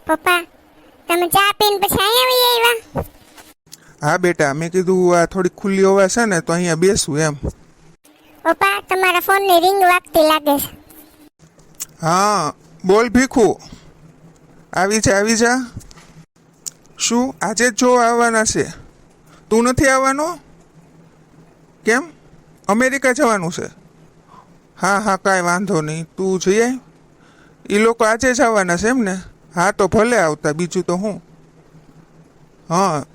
પપ્પા તમે ચા પીને પછી અહીંયા આવી આવ્યા? હા બેટા, મેં કીધું આ થોડી ખુલ્લી હવા છે ને તો અહીંયા બેસું એમ. પપ્પા તમારા ફોનની રિંગ વાગતી લાગે છે. હા બોલ ભીખુ, આવી જા આવી જા. શું આજે જ જો આવવાના છે? તું નથી આવવાનો? કેમ, અમેરિકા જવાનું છે? હા હા કાંઈ વાંધો નહીં, તું જઈ આવ. એ લોકો આજે જ આવવાના છે એમ ને? હા તો ભલે આવતા, બીજું તો હું. હા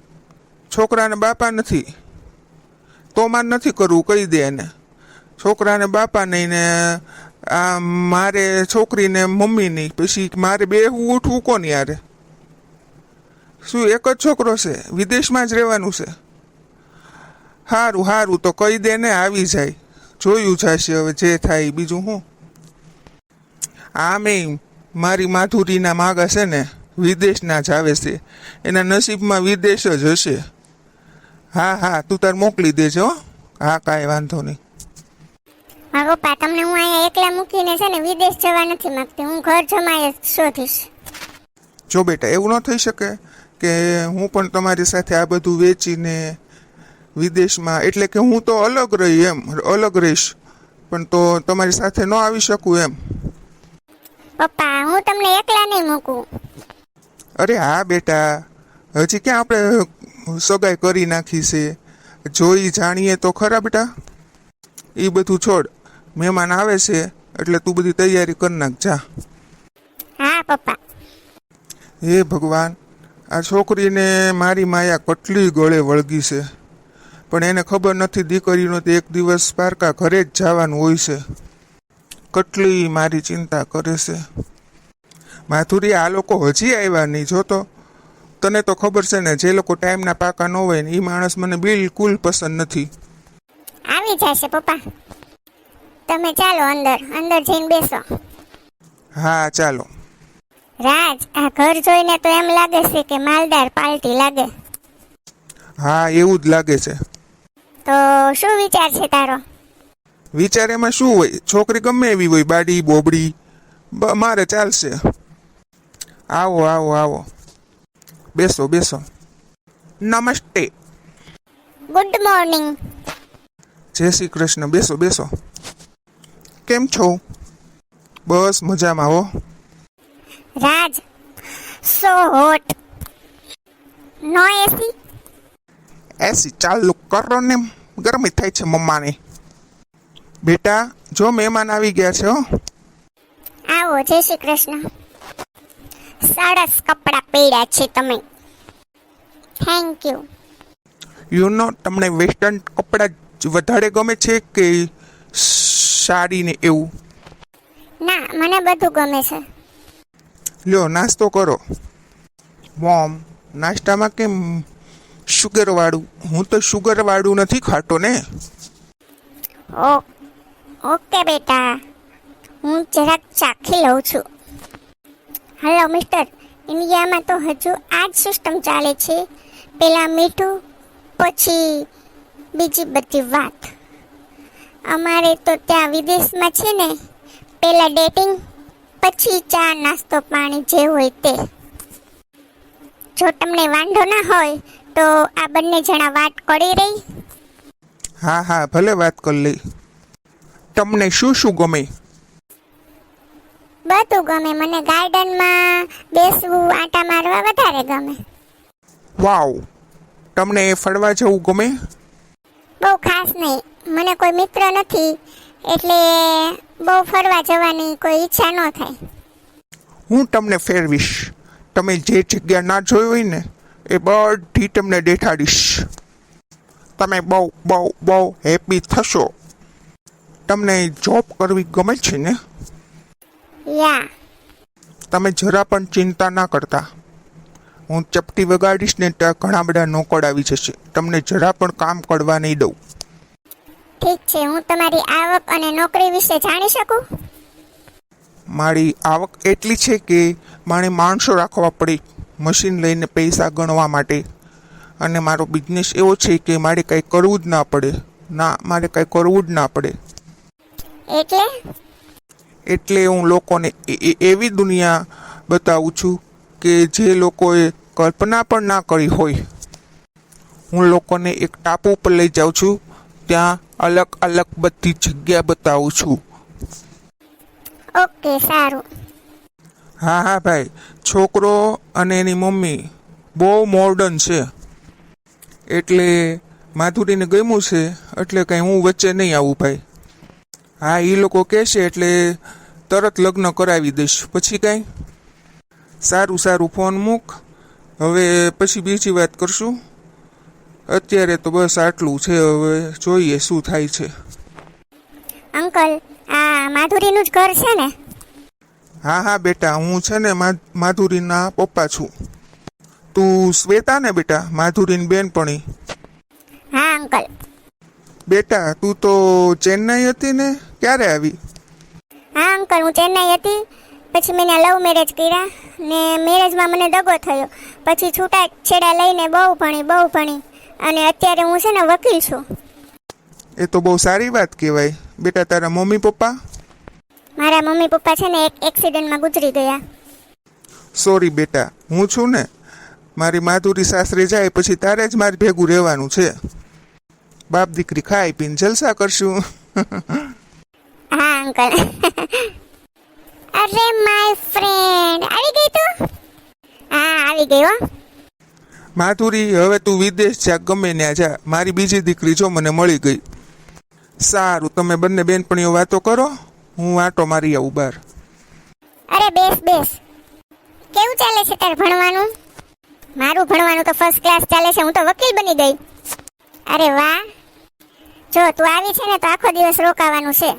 છોકરાને બાપા નથી તો મારે નથી કરવું, કહી દે એને. છોકરાને બાપા નહીં ને આ મારે છોકરીને મમ્મી નહીં, પછી મારે બેહવું ઉઠવું કોની યારે? શું એક જ છોકરો છે? વિદેશમાં જ રહેવાનું છે? સારું સારું, તો કહી દે ને આવી જાય, જોયું જશે હવે જે થાય. બીજું શું? આમે મારી માધુરીના માગા છે ને વિદેશના જ આવે છે, એના નસીબમાં વિદેશ જ હશે. હા હા તું તાર મોકલી દેજો. હા કાંઈ વાંધો નહીં. મારા પપ્પા તમને હું અહીંયા એકલા મૂકીને છે ને વિદેશ જવા નથી માંગતી, હું ઘર જમાય જ શોધીશ. જો બેટા એવું ન થઈ શકે કે હું પણ તમારી સાથે આ બધું વેચીને વિદેશમાં, એટલે કે હું તો અલગ રહી એમ, અલગ રહીશ, પણ તો તમારી સાથે ન આવી શકું એમ. પપ્પા હું તમને એકલા નહીં મૂકું. અરે હા બેટા, હજી ક્યાં આપણે સગાઈ કરી નાખી છે? જોઈ જાણીએ તો ખરા બેટા. એ બધું છોડ, મહેમાન આવે છે એટલે તું બધી તૈયારી કરી નાખ જા. હા પપ્પા. હે ભગવાન, આ છોકરીને મારી માયા કેટલી ગળે વળગી છે, પણ એને ખબર નથી દીકરીનો તો એક દિવસ પારકા ઘરે જ જવાનું હોય છે. કેટલી મારી ચિંતા કરે છે. માધુરી, આ લોકો હજી આવ્યા નહીં જોતો. તને તો ખબર છે ને, જે લોકો ટાઈમના પાકા ન હોય ને એ માણસ મને બિલકુલ પસંદ નથી. આવી જશે પપ્પા, તમે ચાલો અંદર, અંદર જઈને બેસો. હા ચાલો. રાજ, આ ઘર જોઈને તો એમ લાગે છે કે માલદાર પાર્ટી લાગે. હા એવું જ લાગે છે. તો શું વિચાર છે તારો? વિચાર એમાં શું હોય? છોકરી ગમે એવી હોય, બાડી બોબડી, મારે ચાલશે. આવો આવો આવો, બેસો બેસો. નમસ્તે. Good morning. જય શ્રી કૃષ્ણ. બેસો બેસો. કેમ છો? બસ મજામાં હો. રાજ, સો હોટ. નો એસી? એસી ચાલુ કરો ને, ગરમી થાય છે મમ્માને. બેટા જો મહેમાન આવી ગયા છે હો. આવો, જય શ્રી કૃષ્ણ. સરસ કપડાં પહેર્યા છે તમે. Thank you. યુ નો, તમને વેસ્ટર્ન કપડાં વધારે ગમે છે કે સાડી ને એવું? ના, મને બધું ગમે છે. લ્યો નાસ્તો કરો. મોમ, નાસ્તામાં કેમ શુગર વાળું? હું તો શુગર વાળું નથી ખાતો ને. ઓકે બેટા, હું જરાક ચાખી લઉં છું. હલો મિસ્ટર, ઇન્ડિયામાં તો હજુ આ જ સિસ્ટમ ચાલે છે, પહેલા મીઠું પછી બીજી બધી વાત. અમારે તો ત્યાં વિદેશમાં છે ને, પહેલા ડેટિંગ પછી ચા નાસ્તો પાણી જે હોય તે. જો તમને વાંધો ના હોય તો આ બંને જણા વાત કરી રહી. હા હા ભલે વાત કરી લઈ. તમને શું શું ગમે? બધું ગમે. મને ગાર્ડનમાં બેસવું, આંટા મારવા વધારે ગમે. વાવ, તમને ફરવા જવું ગમે? બહુ ખાસ નહીં, મને કોઈ મિત્ર નથી એટલે બહુ ફરવા જવાની કોઈ ઈચ્છા ન થાય. હું તમને ફેરવીશ. તમે જે જગ્યા ના જોઈ હોય ને એ બધી તમને દેખાડીશ. તમે બહુ બહુ બહુ હેપી થશો. તમને જોબ કરવી ગમે છે ને? યા. તમે જરા પણ ચિંતા ના કરતા. હું ચપટી વગાડીશ ને ત્યાં ઘણા બધા નોકર આવી જશે. તમને જરા પણ કામ કરવા નહીં દઉં. ઠીક છે, હું તમારી આવક અને નોકરી વિશે જાણી શકું? મારી આવક એટલી છે કે મારે માણસો રાખવા પડે મશીન લઈને પૈસા ગણવા માટે. અને મારો બિઝનેસ એવો છે કે મારે કંઈ કરવું જ ના પડે. ના, મારે કંઈ કરવું જ ના પડે. એટલે હું લોકોને એવી દુનિયા બતાવું છું કે જે લોકોએ કલ્પના પણ ના કરી હોય. હું લોકોને એક ટાપુ પર લઈ જાઉં છું, ત્યાં અલગ અલગ બધી જગ્યા બતાવું છું. ઓકે, સારું. હા હા ભાઈ, છોકરો અને એની મમ્મી બહુ મોડર્ન છે, એટલે માધુરીને ગમ્યું છે, એટલે કંઈ હું વચ્ચે નહીં આવું ભાઈ. હા, એ લોકો કહેશે એટલે તરત લગ્ન કરાવી દઈશ. પછી કાંઈ? સારું સારું, ફોન મૂક. હવે પછી બીજી વાત કરશું. અત્યારે તો બસ આટલું છે, હવે જોઈએ શું થાય છે. અંકલ, આ માધુરીનું જ ઘર છે ને? હા હા બેટા, હું છે ને માધુરીના પપ્પા છું. તું શ્વેતા ને બેટા, માધુરીની બેનપણી? હા અંકલ. બેટા તું તો ચેન્નાઈ હતી ને, ક્યારે આવી? હા અંકલ, હું ચેન્નાઈ હતી, પછી મેં લવ મેરેજ કર્યા ને મેરેજમાં મને દગો થયો. પછી છૂટા છેડા લઈને બહુ ભણી અને અત્યારે હું છે ને વકીલ છું. એ તો બહુ સારી વાત કહેવાય. બેટા તારા મમ્મી પપ્પા? મારા મમ્મી પપ્પા છે ને એક એક્સિડન્ટમાં ગુજરી ગયા. સોરી બેટા, હું છું ને, મારી માધુરી સાસરે જાય પછી તારે જ મારી ભેગું રહેવાનું છે. બાપ દીકરી ખાઈ પીને જલસા કરશું. હા અંકલ. અરે માય ફ્રેન્ડ, આવી ગઈ તું? હા, આવી ગઈ હો. માધુરી, હવે તું વિદેશ જા, ગમે ત્યાં જા, મારી બીજી દીકરી જો મને મળી ગઈ. સારું, તમે બંને બેનપણીઓ વાતો કરો, હું આટો મારી આવું બહાર. અરે બેસ. કેવું ચાલે છે તારે ભણવાનું? મારું ભણવાનું તો ફર્સ્ટ ક્લાસ ચાલે છે, હું તો વકીલ બની ગઈ. અરે વાહ. જો તું આવી છે ને તો આખો દિવસ રોકાવાનું છે.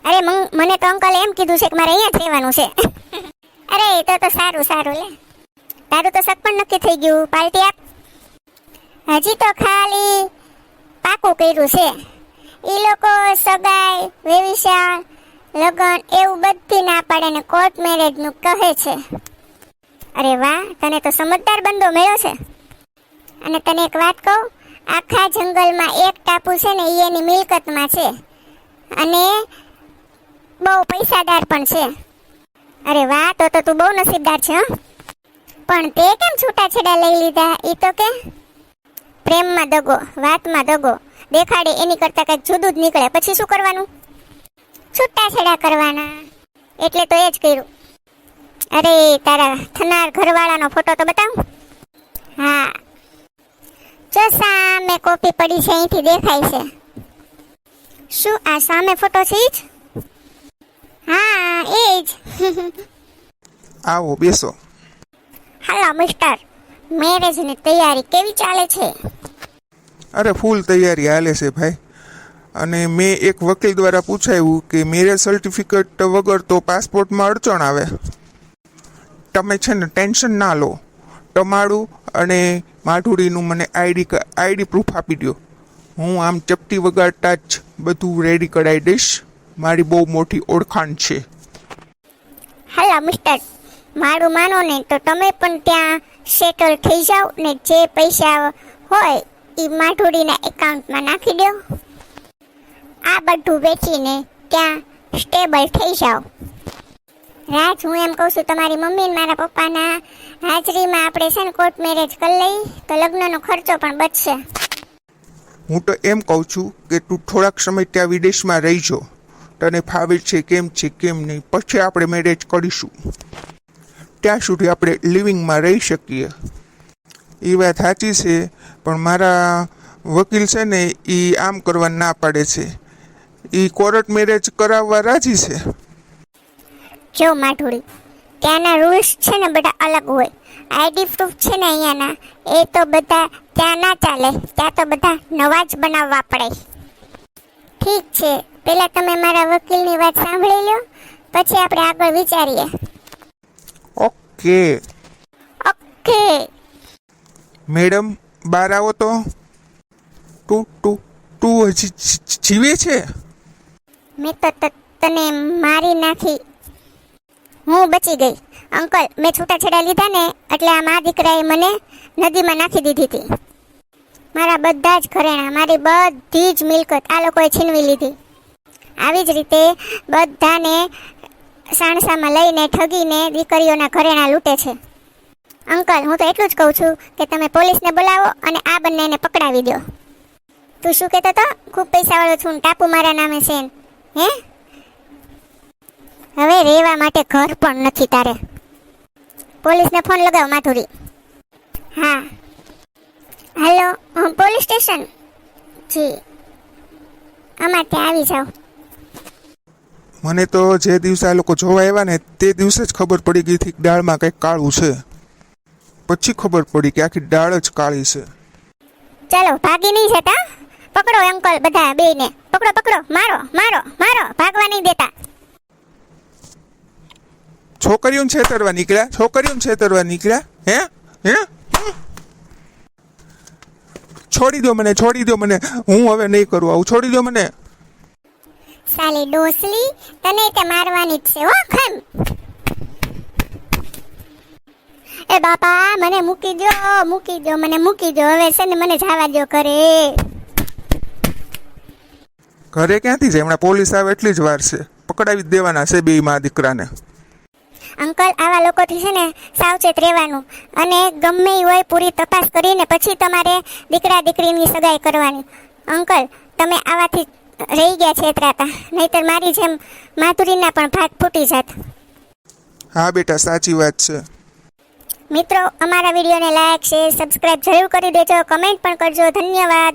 અરે મને તો અંકલે એમ કીધું છે કે મારે અહીંયા જ રહેવાનું છે. અરે તો સારું લે. તારું તો સગ પણ નક્કી થઈ ગયું, પાર્ટી આપ. હજી તો ખાલી પાકું કર્યું છે. એ લોકો સગાઈ, વેવિશાળ, લગ્ન એવું બધી ના પાડે ને કોર્ટ મેરેજનું કહે છે. અરે વાહ, તને તો સમજદાર બંદો મળ્યો છે. અને તને એક વાત કહું, આખા જંગલમાં એક ટાપુ છે ને એ એની મિલકતમાં છે અને બહુ પૈસાદાર પણ છે. અરે વાહ, તો તું બહુ નસીબદાર છે. પણ તે કેમ છૂટાછેડા લઈ લીધા? ઈ તો કે પ્રેમમાં દગો, વાતમાં દગો દેખાડે એની કરતા કંઈક જુદું જ નીકળે. પછી શું કરવાનું? છૂટાછેડા કરવાના. એટલે તો એ જ કર્યું. અરે તારા થનાર ઘરવાળાનો ફોટો તો બતાવ. હા, જો સામે કોપી પડી છે, અહીંથી દેખાય છે. શું આ સામે ફોટો છે? જ હા, એ જ. આવો બેસો. હાલો મિસ્ટર, મેરેજની તૈયારી કેવી ચાલે છે? અરે ફૂલ તૈયારી હાલે છે ભાઈ. અને મેં એક વકીલ દ્વારા પૂછાયું કે મેરેજ સર્ટિફિકેટ વગર તો પાસપોર્ટમાં અડચણ આવે. તમે છે ને ટેન્શન ના લો. તમારું અને માધુરીનું મને આઈડી પ્રૂફ આપી દો. હું આમ ચપટી વગાડતા જ બધું રેડી કરાવી દઈશ. મારી બહુ મોટી ઓળખાણ છે. હાલો મિસ્ટર, મારું માનો ને તો તમે પણ ત્યાં સેટલ થઈ જાઓ ને જે પૈસા હોય એ માધુરીના એકાઉન્ટમાં નાખી દો. આ બધું વેચીને ત્યાં સ્ટેબલ થઈ જાઓ. રાજ, હું એમ કહું છું, તમારી મમ્મી ને મારા પપ્પાના હાજરીમાં આપણે છે ને કોર્ટ મેરેજ કરી લઈ તો લગ્નનો ખર્ચો પણ બચશે. હું તો એમ કહું છું કે તું થોડાક સમય ત્યાં વિદેશમાં રહીજો. તને ફાવે છે કેમ નહીં, પછી આપણે મેરેજ કરીશું. ત્યાં સુધી આપણે લિવિંગમાં રહી શકીએ. એ વાત સાચી છે, પણ મારા વકીલ છે ને એ આમ કરવા ના પાડે છે. એ કોર્ટ મેરેજ કરાવવા રાજી છે. જો માધુરી, ત્યાંના રૂલ્સ છે ને બધા અલગ હોય. આઈડી પ્રૂફ છે ને અહીંયાના એ તો બધા ત્યાં ના ચાલે. ત્યાં તો બધા નવા જ બનાવવા પડે. ઠીક છે, પહેલા તમે મારા વકીલની વાત સાંભળી લો, પછી આપણે આગળ વિચારીએ. ઓકે મેડમ, બહાર આવો તો. તું હજી જીવે છે? મેં તો તને મારી નાખી, હું બચી ગઈ. અંકલ, મેં છૂટાછેડા લીધા ને એટલે આ મા દીકરાએ મને નદીમાં નાખી દીધી હતી. મારા બધા જ ઘરેણા, મારી બધી જ મિલકત આ લોકોએ છીનવી લીધી. આવી જ રીતે બધાને સાણસામાં લઈને ઠગીને દીકરીઓના ઘરેણા લૂંટે છે. અંકલ હું તો એટલું જ કહું છું કે તમે પોલીસને બોલાવો અને આ બંનેને પકડાવી દો. તું શું કહેતો હતો? ખૂબ પૈસાવાળો છું ને ટાપુ મારા નામે છે ને. હે? હવે રહેવા માટે ઘર પણ નથી તારે. પોલીસને ફોન લગાવ માધુરી. હા હેલો, પોલીસ સ્ટેશન. જી અમારે ત્યાં આવી જાઓ. મને તો જે દિવસે આ લોકો જોવા આવ્યા ને તે દિવસે જ ખબર પડી ગઈ હતી કે દાળમાં કંઈક કાળું છે. પછી ખબર પડી કે આખી દાળ જ કાળી છે. ચાલો ભાગી નહીં જતા. પકડો અંકલ બધા બેયને. પકડો પકડો, મારો મારો મારો, ભાગવા નહીં દેતા. છોકરીઓને છેતરવા નીકળ્યા, છોકરીઓને છેતરવા નીકળ્યા. હે હે છોડી દો મને, છોડી દો મને. હું હવે નહીં કરું આવું. છોડી દો મને. સાલી ડોસલી, તને તે મારવાની જ છે હો ખમ. એ બાપા મને મૂકી દો, મૂકી દો, મને મૂકી દો. હવે છે ને મને જવા દો ઘરે. ઘરે ક્યાંથી જાય? હમણાં પોલીસ આવે એટલી જ વાર છે. પકડાવી જ દેવાના છે બે માં દીકરાને. અંકલ આવા લોકોથી છે ને સાવચેત રહેવાનું અને ગમે એ હોય પૂરી તપાસ કરીને પછી તમારે દીકરા દીકરીની સગાઈ કરવાની. અંકલ તમે આવાથી રહી ગયા છેતરાતા, નહીતર મારી જેમ માધુરીના પણ ભાગ ફૂટી જાત. હા બેટા, સાચી વાત છે. મિત્રો અમારા વિડીયોને લાઈક શેર સબસ્ક્રાઇબ જરૂર કરી દેજો, કમેન્ટ પણ કરજો. ધન્યવાદ.